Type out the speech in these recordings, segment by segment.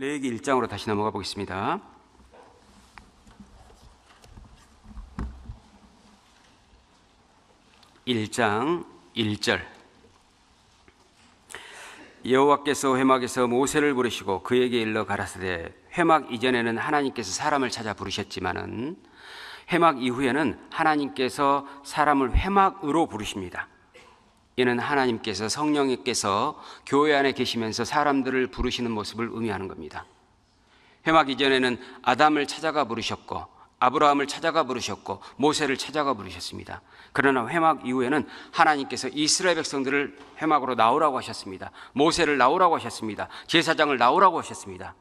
레위기 1장으로 다시 넘어가 보겠습니다. (1장) 1절. 여호와께서 회막에서 모세를 부르시고 그에게 일러 가라사대, 회막 이전에는 하나님께서 사람을 찾아 부르셨지만은 회막 이후에는 하나님께서 사람을 회막으로 부르십니다. 이는 하나님께서 성령께서 교회 안에 계시면서 사람들을 부르시는 모습을 의미하는 겁니다. 회막 이전에는 아담을 찾아가 부르셨고 아브라함을 찾아가 부르셨고 모세를 찾아가 부르셨습니다. 그러나 회막 이후에는 하나님께서 이스라엘 백성들을 회막으로 나오라고 하셨습니다. 모세를 나오라고 하셨습니다. 제사장을 나오라고 하셨습니다.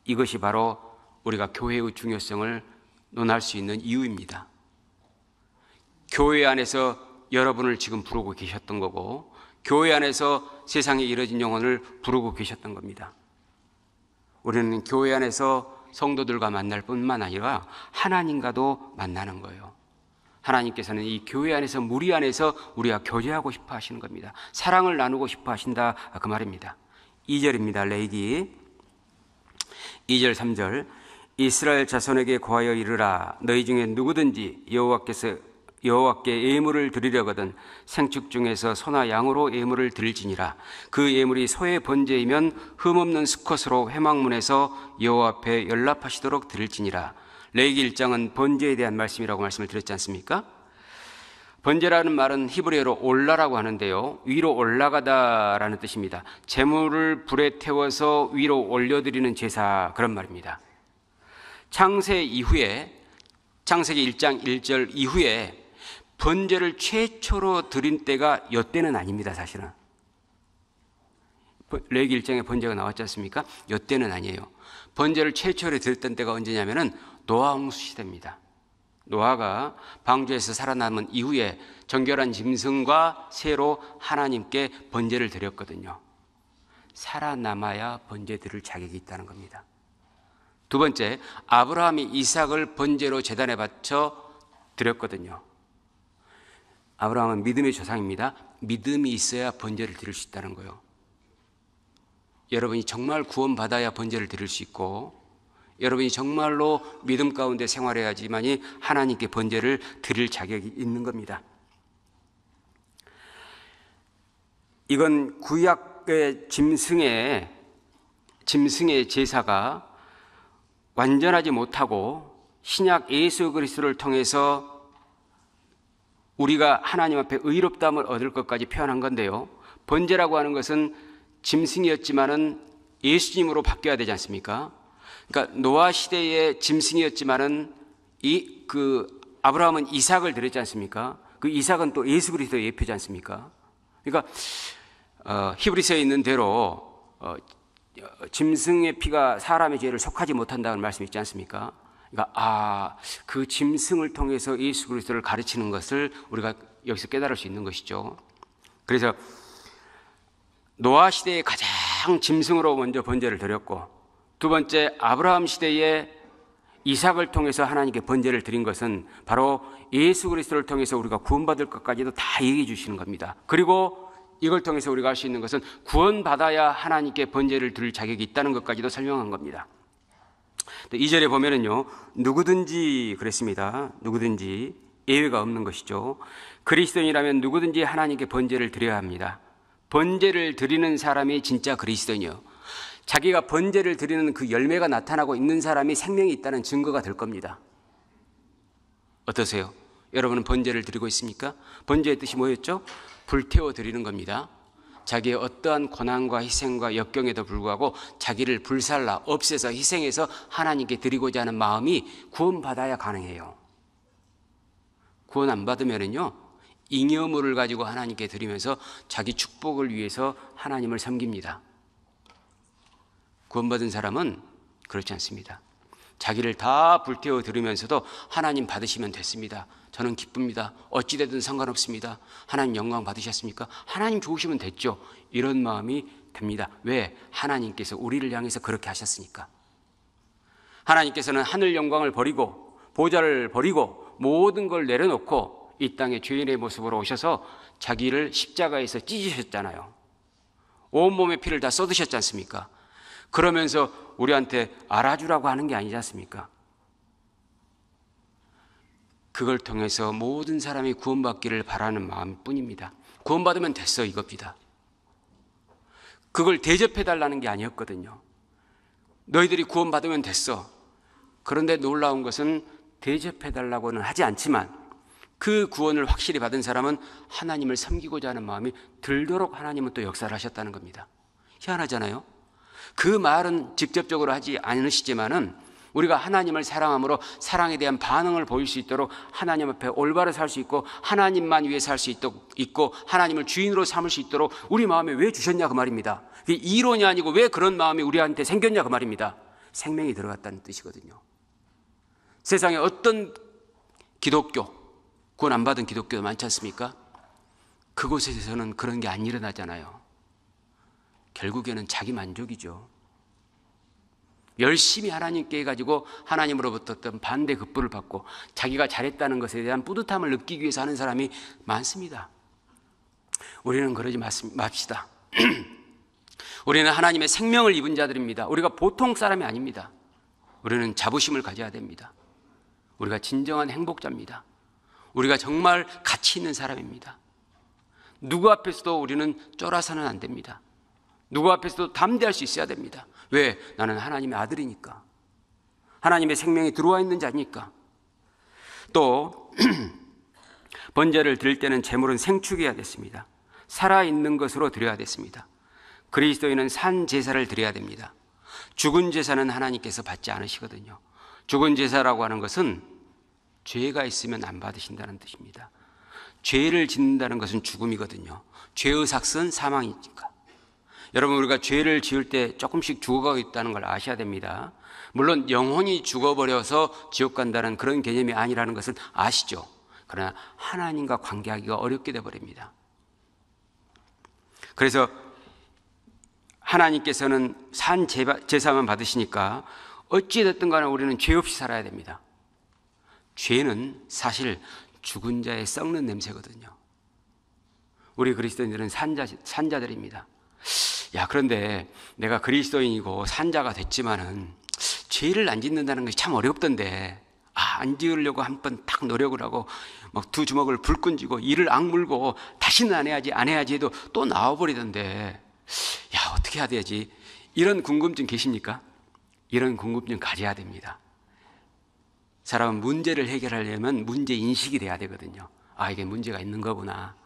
이것이 바로 우리가 교회의 중요성을 논할 수 있는 이유입니다. 교회 안에서 여러분을 지금 부르고 계셨던 거고, 교회 안에서 세상에 이뤄진 영혼을 부르고 계셨던 겁니다. 우리는 교회 안에서 성도들과 만날 뿐만 아니라 하나님과도 만나는 거예요. 하나님께서는 이 교회 안에서, 무리 안에서 우리가 교제하고 싶어 하시는 겁니다. 사랑을 나누고 싶어 하신다, 그 말입니다. 2절입니다. 레위기 2절 3절. 이스라엘 자손에게 고하여 이르라. 너희 중에 누구든지 여호와께 예물을 드리려거든 생축 중에서 소나 양으로 예물을 드릴지니라. 그 예물이 소의 번제이면 흠없는 수컷으로 회막문에서 여호와 앞에 연락하시도록 드릴지니라. 레위기 1장은 번제에 대한 말씀이라고 말씀을 드렸지 않습니까? 번제라는 말은 히브리어로 올라라고 하는데요, 위로 올라가다라는 뜻입니다. 제물을 불에 태워서 위로 올려드리는 제사, 그런 말입니다. 창세 이후에, 창세기 1장 1절 이후에 번제를 최초로 드린 때가 이때는 아닙니다. 사실은 레위기 1장에 번제가 나왔지 않습니까? 이때는 아니에요. 번제를 최초로 드렸던 때가 언제냐면은 노아 홍수 시대입니다. 노아가 방주에서 살아남은 이후에 정결한 짐승과 새로 하나님께 번제를 드렸거든요. 살아남아야 번제 드릴 자격이 있다는 겁니다. 두 번째, 아브라함이 이삭을 번제로 제단에 바쳐 드렸거든요. 아브라함은 믿음의 조상입니다. 믿음이 있어야 번제를 드릴 수 있다는 거예요. 여러분이 정말 구원받아야 번제를 드릴 수 있고, 여러분이 정말로 믿음 가운데 생활해야지만이 하나님께 번제를 드릴 자격이 있는 겁니다. 이건 구약의 짐승의 제사가 완전하지 못하고 신약 예수 그리스도를 통해서 우리가 하나님 앞에 의롭다함을 얻을 것까지 표현한 건데요, 번제라고 하는 것은 짐승이었지만은 예수님으로 바뀌어야 되지 않습니까? 그러니까 노아 시대의 짐승이었지만은 아브라함은 이삭을 드렸지 않습니까? 그 이삭은 또 예수 그리스도의 예표지 않습니까? 그러니까 히브리서에 있는 대로 짐승의 피가 사람의 죄를 속하지 못한다는 말씀이 있지 않습니까? 그러니까 그 짐승을 통해서 예수 그리스도를 가르치는 것을 우리가 여기서 깨달을 수 있는 것이죠. 그래서 노아 시대에 가장 짐승으로 먼저 번제를 드렸고, 두 번째 아브라함 시대에 이삭을 통해서 하나님께 번제를 드린 것은 바로 예수 그리스도를 통해서 우리가 구원받을 것까지도 다 얘기해 주시는 겁니다. 그리고 이걸 통해서 우리가 할 수 있는 것은 구원받아야 하나님께 번제를 드릴 자격이 있다는 것까지도 설명한 겁니다. 2절에 보면은요, 누구든지 그랬습니다. 누구든지, 예외가 없는 것이죠. 그리스도인이라면 누구든지 하나님께 번제를 드려야 합니다. 번제를 드리는 사람이 진짜 그리스도인이요, 자기가 번제를 드리는 그 열매가 나타나고 있는 사람이 생명이 있다는 증거가 될 겁니다. 어떠세요? 여러분은 번제를 드리고 있습니까? 번제의 뜻이 뭐였죠? 불태워 드리는 겁니다. 자기의 어떠한 고난과 희생과 역경에도 불구하고 자기를 불살라 없애서 희생해서 하나님께 드리고자 하는 마음이 구원받아야 가능해요. 구원 안 받으면은요, 잉여물을 가지고 하나님께 드리면서 자기 축복을 위해서 하나님을 섬깁니다. 구원받은 사람은 그렇지 않습니다. 자기를 다 불태워 드리면서도 하나님 받으시면 됐습니다. 저는 기쁩니다. 어찌되든 상관없습니다. 하나님 영광 받으셨습니까? 하나님 좋으시면 됐죠. 이런 마음이 듭니다. 왜? 하나님께서 우리를 향해서 그렇게 하셨으니까. 하나님께서는 하늘 영광을 버리고 보좌를 버리고 모든 걸 내려놓고 이 땅에 죄인의 모습으로 오셔서 자기를 십자가에서 찢으셨잖아요. 온몸의 피를 다 쏟으셨지 않습니까? 그러면서 우리한테 알아주라고 하는 게 아니지 않습니까? 그걸 통해서 모든 사람이 구원받기를 바라는 마음뿐입니다. 구원받으면 됐어, 이겁니다. 그걸 대접해달라는 게 아니었거든요. 너희들이 구원받으면 됐어. 그런데 놀라운 것은 대접해달라고는 하지 않지만 그 구원을 확실히 받은 사람은 하나님을 섬기고자 하는 마음이 들도록 하나님은 또 역사를 하셨다는 겁니다. 희한하잖아요. 그 말은 직접적으로 하지 않으시지만은 우리가 하나님을 사랑함으로 사랑에 대한 반응을 보일 수 있도록 하나님 앞에 올바로 살 수 있고 하나님만 위해 살 수 있고 하나님을 주인으로 삼을 수 있도록 우리 마음에 왜 주셨냐 그 말입니다. 그게 이론이 아니고 왜 그런 마음이 우리한테 생겼냐 그 말입니다. 생명이 들어갔다는 뜻이거든요. 세상에 어떤 기독교, 구원 안 받은 기독교도 많지 않습니까? 그곳에서는 그런 게 안 일어나잖아요. 결국에는 자기 만족이죠. 열심히 하나님께 해가지고 하나님으로부터 어떤 반대 급부를 받고 자기가 잘했다는 것에 대한 뿌듯함을 느끼기 위해서 하는 사람이 많습니다. 우리는 그러지 맙시다. 우리는 하나님의 생명을 입은 자들입니다. 우리가 보통 사람이 아닙니다. 우리는 자부심을 가져야 됩니다. 우리가 진정한 행복자입니다. 우리가 정말 가치 있는 사람입니다. 누구 앞에서도 우리는 쫄아서는 안 됩니다. 누구 앞에서도 담대할 수 있어야 됩니다. 왜? 나는 하나님의 아들이니까. 하나님의 생명이 들어와 있는 자니까. 또 번제를 드릴 때는 제물은 생축해야 됐습니다. 살아있는 것으로 드려야 됐습니다. 그리스도인은 산 제사를 드려야 됩니다. 죽은 제사는 하나님께서 받지 않으시거든요. 죽은 제사라고 하는 것은 죄가 있으면 안 받으신다는 뜻입니다. 죄를 짓는다는 것은 죽음이거든요. 죄의 삭은 사망이니까. 여러분, 우리가 죄를 지을 때 조금씩 죽어가고 있다는 걸 아셔야 됩니다. 물론 영혼이 죽어버려서 지옥 간다는 그런 개념이 아니라는 것을 아시죠. 그러나 하나님과 관계하기가 어렵게 되어버립니다. 그래서 하나님께서는 산 제사만 받으시니까 어찌됐든 간에 우리는 죄 없이 살아야 됩니다. 죄는 사실 죽은 자의 썩는 냄새거든요. 우리 그리스도인들은 산자들입니다. 야, 그런데 내가 그리스도인이고 산자가 됐지만은 죄를 안 짓는다는 것이 참 어렵던데, 안 지으려고 한 번 딱 노력을 하고 막 두 주먹을 불끈 쥐고 이를 악물고 다시는 안 해야지 해도 또 나와버리던데, 야, 어떻게 해야 되지? 이런 궁금증 계십니까? 이런 궁금증 가져야 됩니다. 사람은 문제를 해결하려면 문제 인식이 돼야 되거든요. 이게 문제가 있는 거구나.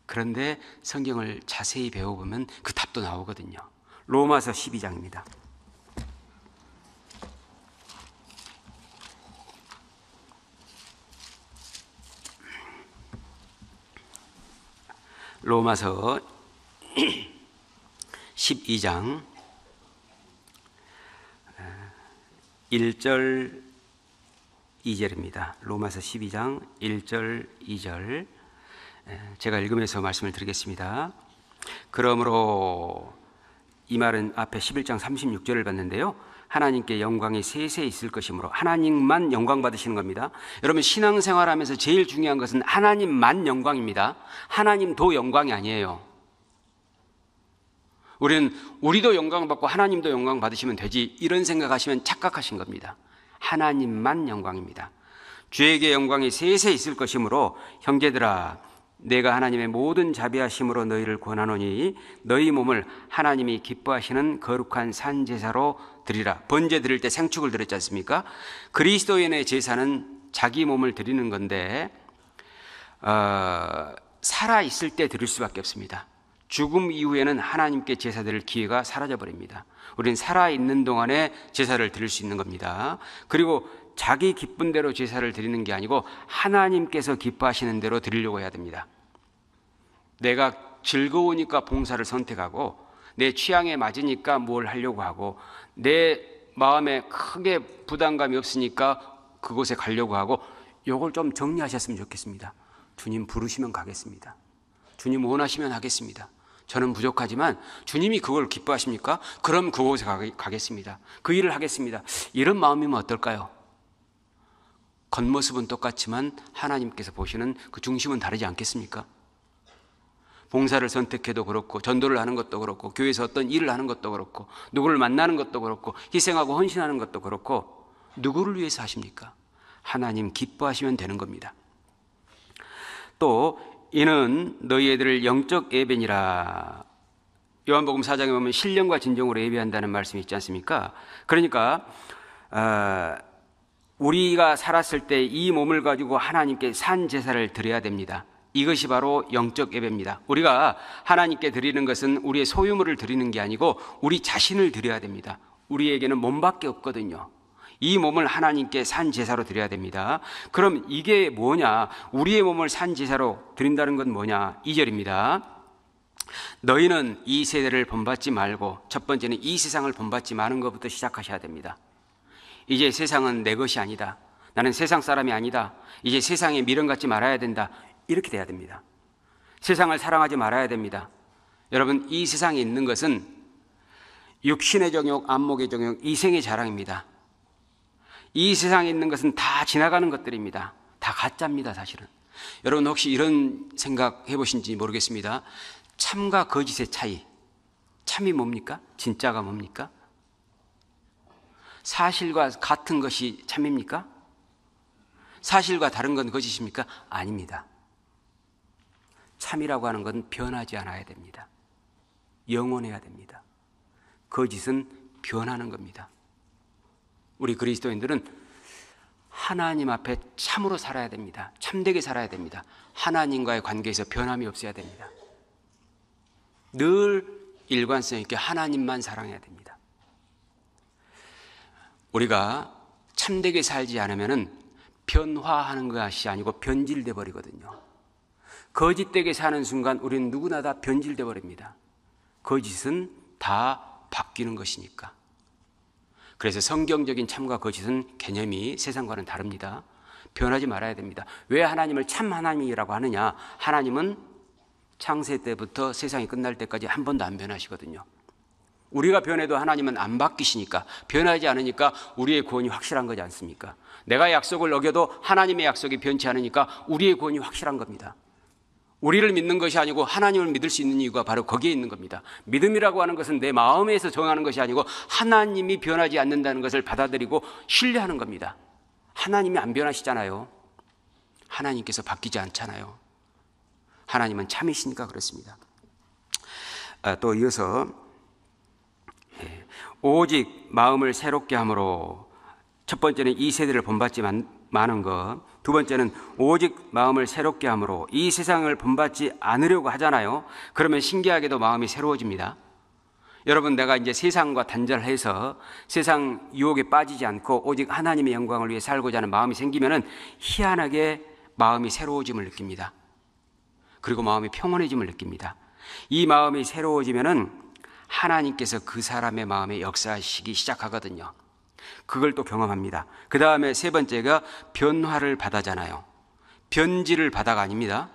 그런데 성경을 자세히 배워보면 그 답도 나오거든요. 로마서 12장입니다. 로마서 12장 1절 2절입니다. 로마서 12장 1절 2절 제가 읽으면서 말씀을 드리겠습니다. 그러므로 이 말은 앞에 11장 36절을 봤는데요. 하나님께 영광이 세세 있을 것이므로 하나님만 영광 받으시는 겁니다. 여러분, 신앙생활하면서 제일 중요한 것은 하나님만 영광입니다. 하나님도 영광이 아니에요. 우리도 영광 받고 하나님도 영광 받으시면 되지, 이런 생각하시면 착각하신 겁니다. 하나님만 영광입니다. 주에게 영광이 세세 있을 것이므로 형제들아, 내가 하나님의 모든 자비하심으로 너희를 권하노니 너희 몸을 하나님이 기뻐하시는 거룩한 산 제사로 드리라. 번제 드릴 때 생축을 드렸지 않습니까? 그리스도인의 제사는 자기 몸을 드리는 건데 살아 있을 때 드릴 수밖에 없습니다. 죽음 이후에는 하나님께 제사 드릴 기회가 사라져 버립니다. 우리는 살아 있는 동안에 제사를 드릴 수 있는 겁니다. 그리고 자기 기쁜 대로 제사를 드리는 게 아니고 하나님께서 기뻐하시는 대로 드리려고 해야 됩니다. 내가 즐거우니까 봉사를 선택하고 내 취향에 맞으니까 뭘 하려고 하고 내 마음에 크게 부담감이 없으니까 그곳에 가려고 하고, 요걸 좀 정리하셨으면 좋겠습니다. 주님 부르시면 가겠습니다. 주님 원하시면 하겠습니다. 저는 부족하지만 주님이 그걸 기뻐하십니까? 그럼 그곳에 가겠습니다. 그 일을 하겠습니다. 이런 마음이면 어떨까요? 겉모습은 똑같지만 하나님께서 보시는 그 중심은 다르지 않겠습니까? 봉사를 선택해도 그렇고, 전도를 하는 것도 그렇고, 교회에서 어떤 일을 하는 것도 그렇고, 누구를 만나는 것도 그렇고, 희생하고 헌신하는 것도 그렇고, 누구를 위해서 하십니까? 하나님 기뻐하시면 되는 겁니다. 또 이는 너희 애들을 영적 예배니라. 요한복음 4장에 보면 신령과 진정으로 예배한다는 말씀이 있지 않습니까? 그러니까 우리가 살았을 때 이 몸을 가지고 하나님께 산 제사를 드려야 됩니다. 이것이 바로 영적 예배입니다. 우리가 하나님께 드리는 것은 우리의 소유물을 드리는 게 아니고 우리 자신을 드려야 됩니다. 우리에게는 몸밖에 없거든요. 이 몸을 하나님께 산 제사로 드려야 됩니다. 그럼 이게 뭐냐? 우리의 몸을 산 제사로 드린다는 건 뭐냐? 2절입니다. 너희는 이 세대를 본받지 말고, 첫 번째는 이 세상을 본받지 마는 것부터 시작하셔야 됩니다. 이제 세상은 내 것이 아니다. 나는 세상 사람이 아니다. 이제 세상에 미련 갖지 말아야 된다. 이렇게 돼야 됩니다. 세상을 사랑하지 말아야 됩니다. 여러분, 이 세상에 있는 것은 육신의 정욕, 안목의 정욕, 이생의 자랑입니다. 이 세상에 있는 것은 다 지나가는 것들입니다. 다 가짜입니다, 사실은. 여러분 혹시 이런 생각 해보신지 모르겠습니다. 참과 거짓의 차이. 참이 뭡니까? 진짜가 뭡니까? 사실과 같은 것이 참입니까? 사실과 다른 건 거짓입니까? 아닙니다. 참이라고 하는 건 변하지 않아야 됩니다. 영원해야 됩니다. 거짓은 변하는 겁니다. 우리 그리스도인들은 하나님 앞에 참으로 살아야 됩니다. 참되게 살아야 됩니다. 하나님과의 관계에서 변함이 없어야 됩니다. 늘 일관성 있게 하나님만 사랑해야 됩니다. 우리가 참되게 살지 않으면 변화하는 것이 아니고 변질돼 버리거든요. 거짓되게 사는 순간 우리는 누구나 다 변질돼 버립니다. 거짓은 다 바뀌는 것이니까. 그래서 성경적인 참과 거짓은 개념이 세상과는 다릅니다. 변하지 말아야 됩니다. 왜 하나님을 참 하나님이라고 하느냐? 하나님은 창세 때부터 세상이 끝날 때까지 한 번도 안 변하시거든요. 우리가 변해도 하나님은 안 바뀌시니까, 변하지 않으니까 우리의 구원이 확실한 거지 않습니까? 내가 약속을 어겨도 하나님의 약속이 변치 않으니까 우리의 구원이 확실한 겁니다. 우리를 믿는 것이 아니고 하나님을 믿을 수 있는 이유가 바로 거기에 있는 겁니다. 믿음이라고 하는 것은 내 마음에서 정하는 것이 아니고 하나님이 변하지 않는다는 것을 받아들이고 신뢰하는 겁니다. 하나님이 안 변하시잖아요. 하나님께서 바뀌지 않잖아요. 하나님은 참이시니까 그렇습니다. 또 이어서 오직 마음을 새롭게 함으로, 첫 번째는 이 세대를 본받지 마는 것, 두 번째는 오직 마음을 새롭게 함으로, 이 세상을 본받지 않으려고 하잖아요. 그러면 신기하게도 마음이 새로워집니다. 여러분, 내가 이제 세상과 단절해서 세상 유혹에 빠지지 않고 오직 하나님의 영광을 위해 살고자 하는 마음이 생기면은 희한하게 마음이 새로워짐을 느낍니다. 그리고 마음이 평온해짐을 느낍니다. 이 마음이 새로워지면은 하나님께서 그 사람의 마음에 역사하시기 시작하거든요. 그걸 또 경험합니다. 그 다음에 세 번째가 변화를 받아잖아요. 변질을 받아가 아닙니다.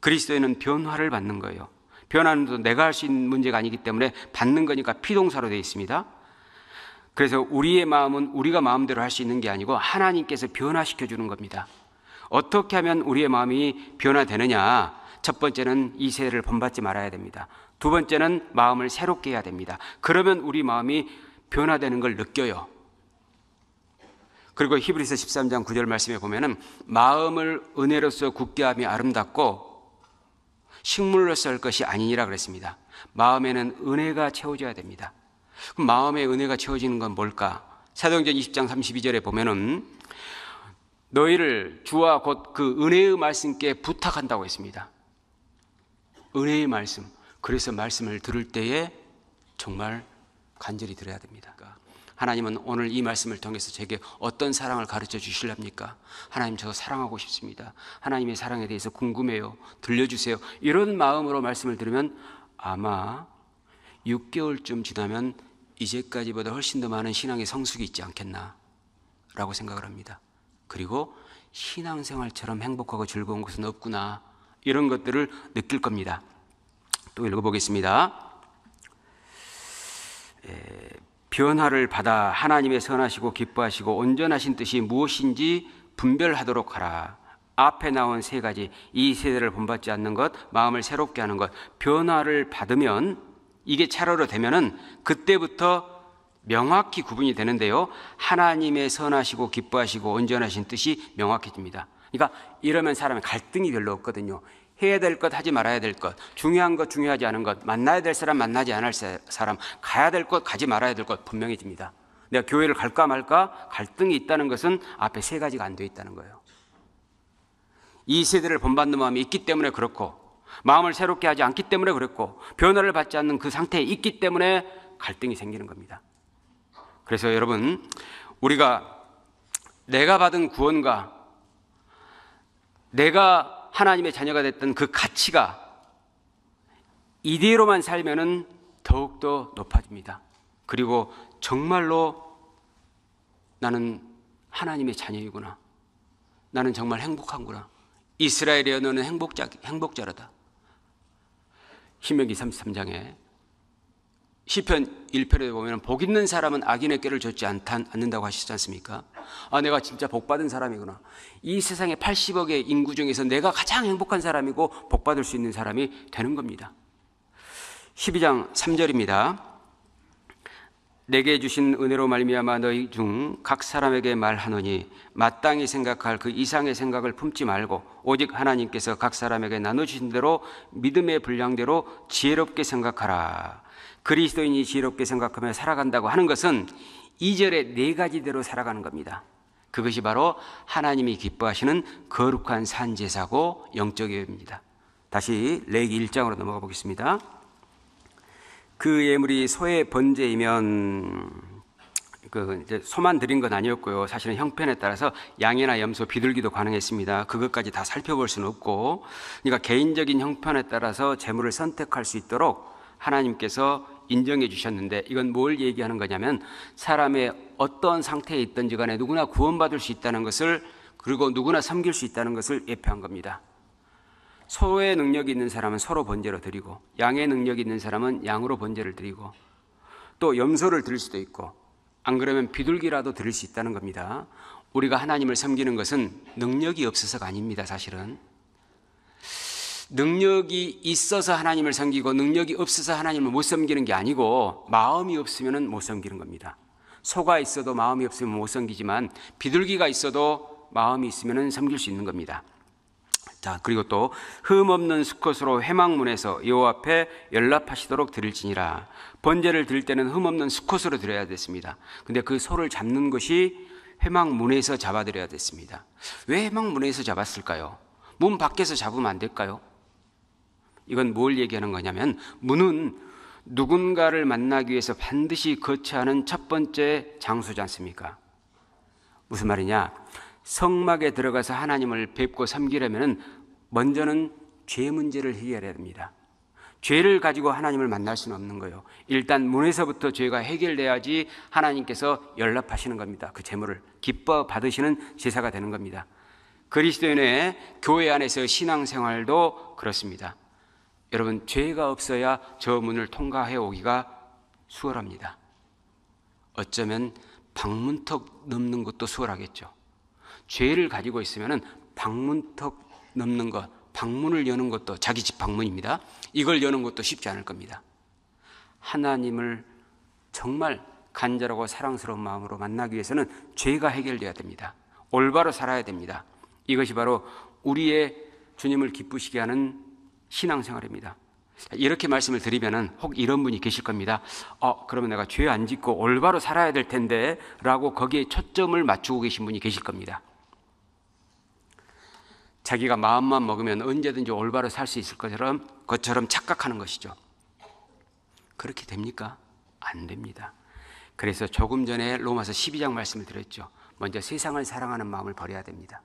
그리스도인은 변화를 받는 거예요. 변화는 또 내가 할 수 있는 문제가 아니기 때문에 받는 거니까 피동사로 되어 있습니다. 그래서 우리의 마음은 우리가 마음대로 할 수 있는 게 아니고 하나님께서 변화시켜 주는 겁니다. 어떻게 하면 우리의 마음이 변화되느냐? 첫 번째는 이 세대를 본받지 말아야 됩니다. 두 번째는 마음을 새롭게 해야 됩니다. 그러면 우리 마음이 변화되는 걸 느껴요. 그리고 히브리서 13장 9절 말씀에 보면은 마음을 은혜로서 굳게 하며 아름답고 식물로서 할 것이 아니니라 그랬습니다. 마음에는 은혜가 채워져야 됩니다. 그럼 마음에 은혜가 채워지는 건 뭘까? 사도행전 20장 32절에 보면은 너희를 주와 곧 그 은혜의 말씀께 부탁한다고 했습니다. 은혜의 말씀. 그래서 말씀을 들을 때에 정말 간절히 들어야 됩니다. 하나님은 오늘 이 말씀을 통해서 제게 어떤 사랑을 가르쳐 주실랍니까? 하나님, 저 사랑하고 싶습니다. 하나님의 사랑에 대해서 궁금해요. 들려주세요. 이런 마음으로 말씀을 들으면 아마 6개월쯤 지나면 이제까지보다 훨씬 더 많은 신앙의 성숙이 있지 않겠나 라고 생각을 합니다. 그리고 신앙생활처럼 행복하고 즐거운 것은 없구나, 이런 것들을 느낄 겁니다. 또 읽어보겠습니다. 변화를 받아 하나님의 선하시고 기뻐하시고 온전하신 뜻이 무엇인지 분별하도록 하라. 앞에 나온 세 가지, 이 세대를 본받지 않는 것, 마음을 새롭게 하는 것, 변화를 받으면, 이게 차로로 되면은 그때부터 명확히 구분이 되는데요, 하나님의 선하시고 기뻐하시고 온전하신 뜻이 명확해집니다. 그러니까 이러면 사람의 갈등이 별로 없거든요. 해야 될 것, 하지 말아야 될 것, 중요한 것, 중요하지 않은 것, 만나야 될 사람, 만나지 않을 사람, 가야 될 것, 가지 말아야 될 것 분명해집니다. 내가 교회를 갈까 말까 갈등이 있다는 것은 앞에 세 가지가 안 돼 있다는 거예요. 이 세대를 본받는 마음이 있기 때문에 그렇고, 마음을 새롭게 하지 않기 때문에 그렇고, 변화를 받지 않는 그 상태에 있기 때문에 갈등이 생기는 겁니다. 그래서 여러분, 우리가 내가 받은 구원과 내가 하나님의 자녀가 됐던 그 가치가 이대로만 살면은 더욱더 높아집니다. 그리고 정말로 나는 하나님의 자녀이구나, 나는 정말 행복한구나, 이스라엘이여 너는 행복자라다. 신명기 33장에 시편 1편에 보면 복 있는 사람은 악인의 꾀를 좇지 않는다고 하시지 않습니까? 아, 내가 진짜 복 받은 사람이구나. 이 세상에 80억의 인구 중에서 내가 가장 행복한 사람이고 복 받을 수 있는 사람이 되는 겁니다. 12장 3절입니다. 내게 주신 은혜로 말미암아 너희 중 각 사람에게 말하노니 마땅히 생각할 그 이상의 생각을 품지 말고 오직 하나님께서 각 사람에게 나눠주신 대로 믿음의 분량대로 지혜롭게 생각하라. 그리스도인이 지혜롭게 생각하며 살아간다고 하는 것은 2절의 네 가지대로 살아가는 겁니다. 그것이 바로 하나님이 기뻐하시는 거룩한 산제사고 영적 예배입니다. 다시 레위기 1장으로 넘어가 보겠습니다. 그 예물이 소의 번제이면 이제 소만 드린 건 아니었고요. 사실은 형편에 따라서 양이나 염소, 비둘기도 가능했습니다. 그것까지 다 살펴볼 수는 없고, 그러니까 개인적인 형편에 따라서 제물을 선택할 수 있도록 하나님께서 인정해 주셨는데, 이건 뭘 얘기하는 거냐면 사람의 어떤 상태에 있든지 간에 누구나 구원받을 수 있다는 것을, 그리고 누구나 섬길 수 있다는 것을 예표한 겁니다. 소의 능력이 있는 사람은 소로 번제로 드리고, 양의 능력이 있는 사람은 양으로 번제를 드리고, 또 염소를 드릴 수도 있고, 안 그러면 비둘기라도 드릴 수 있다는 겁니다. 우리가 하나님을 섬기는 것은 능력이 없어서가 아닙니다. 사실은 능력이 있어서 하나님을 섬기고 능력이 없어서 하나님을 못 섬기는 게 아니고, 마음이 없으면 못 섬기는 겁니다. 소가 있어도 마음이 없으면 못 섬기지만 비둘기가 있어도 마음이 있으면 섬길 수 있는 겁니다. 자, 그리고 또 흠없는 수컷으로 회막문에서 여호와 앞에 연락하시도록 드릴지니라. 번제를 드릴 때는 흠없는 수컷으로 드려야 됐습니다. 근데 그 소를 잡는 것이 회막문에서 잡아드려야 됐습니다. 왜 회막문에서 잡았을까요? 문 밖에서 잡으면 안 될까요? 이건 뭘 얘기하는 거냐면, 문은 누군가를 만나기 위해서 반드시 거쳐야 하는 첫 번째 장소지 않습니까? 무슨 말이냐? 성막에 들어가서 하나님을 뵙고 섬기려면 먼저는 죄 문제를 해결해야 됩니다. 죄를 가지고 하나님을 만날 수는 없는 거예요. 일단 문에서부터 죄가 해결돼야지 하나님께서 연락하시는 겁니다. 그 제물을 기뻐 받으시는 제사가 되는 겁니다. 그리스도인의 교회 안에서 신앙생활도 그렇습니다. 여러분, 죄가 없어야 저 문을 통과해 오기가 수월합니다. 어쩌면 방문턱 넘는 것도 수월하겠죠. 죄를 가지고 있으면 방문턱 넘는 것, 방문을 여는 것도, 자기 집 방문입니다. 이걸 여는 것도 쉽지 않을 겁니다. 하나님을 정말 간절하고 사랑스러운 마음으로 만나기 위해서는 죄가 해결돼야 됩니다. 올바로 살아야 됩니다. 이것이 바로 우리의 주님을 기쁘시게 하는 신앙생활입니다. 이렇게 말씀을 드리면은 혹 이런 분이 계실 겁니다. 그러면 내가 죄 안 짓고 올바로 살아야 될 텐데 라고 거기에 초점을 맞추고 계신 분이 계실 겁니다. 자기가 마음만 먹으면 언제든지 올바로 살 수 있을 것처럼 착각하는 것이죠. 그렇게 됩니까? 안 됩니다. 그래서 조금 전에 로마서 12장 말씀을 드렸죠. 먼저 세상을 사랑하는 마음을 버려야 됩니다.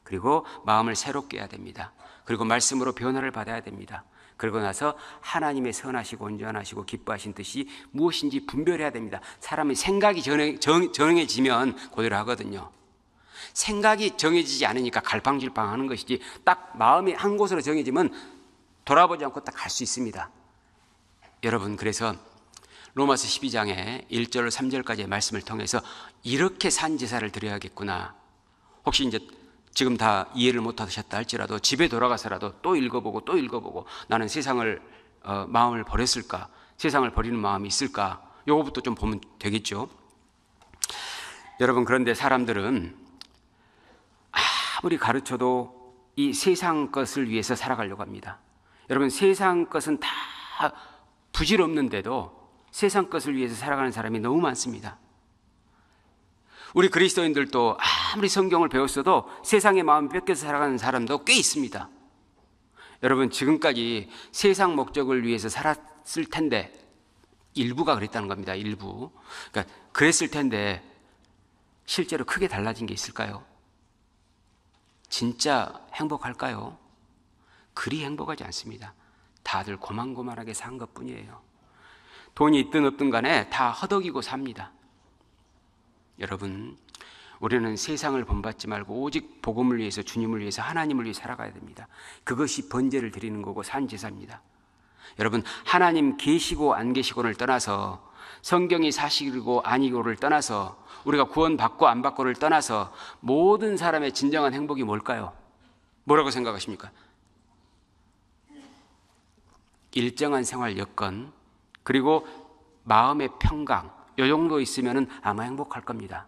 그리고 마음을 새롭게 해야 됩니다. 그리고 말씀으로 변화를 받아야 됩니다. 그러고 나서 하나님의 선하시고 온전하시고 기뻐하신 뜻이 무엇인지 분별해야 됩니다. 사람의 생각이 정해지면 그대로 하거든요. 생각이 정해지지 않으니까 갈팡질팡하는 것이지, 딱 마음이 한 곳으로 정해지면 돌아보지 않고 딱 갈 수 있습니다. 여러분, 그래서 로마서 12장에 1절 3절까지의 말씀을 통해서 이렇게 산 제사를 드려야겠구나. 혹시 이제 지금 다 이해를 못 하셨다 할지라도 집에 돌아가서라도 또 읽어보고 또 읽어보고 나는 세상을 마음을 버렸을까? 세상을 버리는 마음이 있을까? 요거부터 좀 보면 되겠죠. 여러분, 그런데 사람들은 아무리 가르쳐도 이 세상 것을 위해서 살아가려고 합니다. 여러분, 세상 것은 다 부질없는데도 세상 것을 위해서 살아가는 사람이 너무 많습니다. 우리 그리스도인들도 아무리 성경을 배웠어도 세상의 마음이 뺏겨서 살아가는 사람도 꽤 있습니다. 여러분, 지금까지 세상 목적을 위해서 살았을 텐데, 일부가 그랬다는 겁니다. 일부. 그러니까 그랬을 텐데 실제로 크게 달라진 게 있을까요? 진짜 행복할까요? 그리 행복하지 않습니다. 다들 고만고만하게 산 것뿐이에요. 돈이 있든 없든 간에 다 허덕이고 삽니다. 여러분, 우리는 세상을 본받지 말고 오직 복음을 위해서, 주님을 위해서, 하나님을 위해 살아가야 됩니다. 그것이 번제를 드리는 거고 산제사입니다. 여러분, 하나님 계시고 안 계시고를 떠나서, 성경이 사실이고 아니고를 떠나서, 우리가 구원받고 안 받고를 떠나서 모든 사람의 진정한 행복이 뭘까요? 뭐라고 생각하십니까? 일정한 생활 여건, 그리고 마음의 평강, 이 정도 있으면 아마 행복할 겁니다.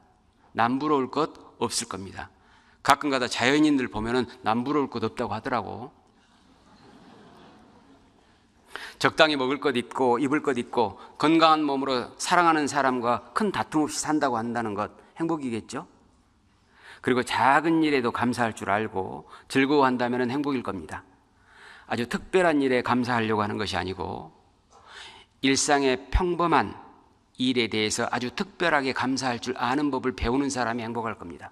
남부러울 것 없을 겁니다. 가끔가다 자연인들 보면 남부러울 것 없다고 하더라고. 적당히 먹을 것 있고 입을 것 있고 건강한 몸으로 사랑하는 사람과 큰 다툼 없이 산다고 한다는 것, 행복이겠죠? 그리고 작은 일에도 감사할 줄 알고 즐거워한다면 행복일 겁니다. 아주 특별한 일에 감사하려고 하는 것이 아니고 일상의 평범한 일에 대해서 아주 특별하게 감사할 줄 아는 법을 배우는 사람이 행복할 겁니다.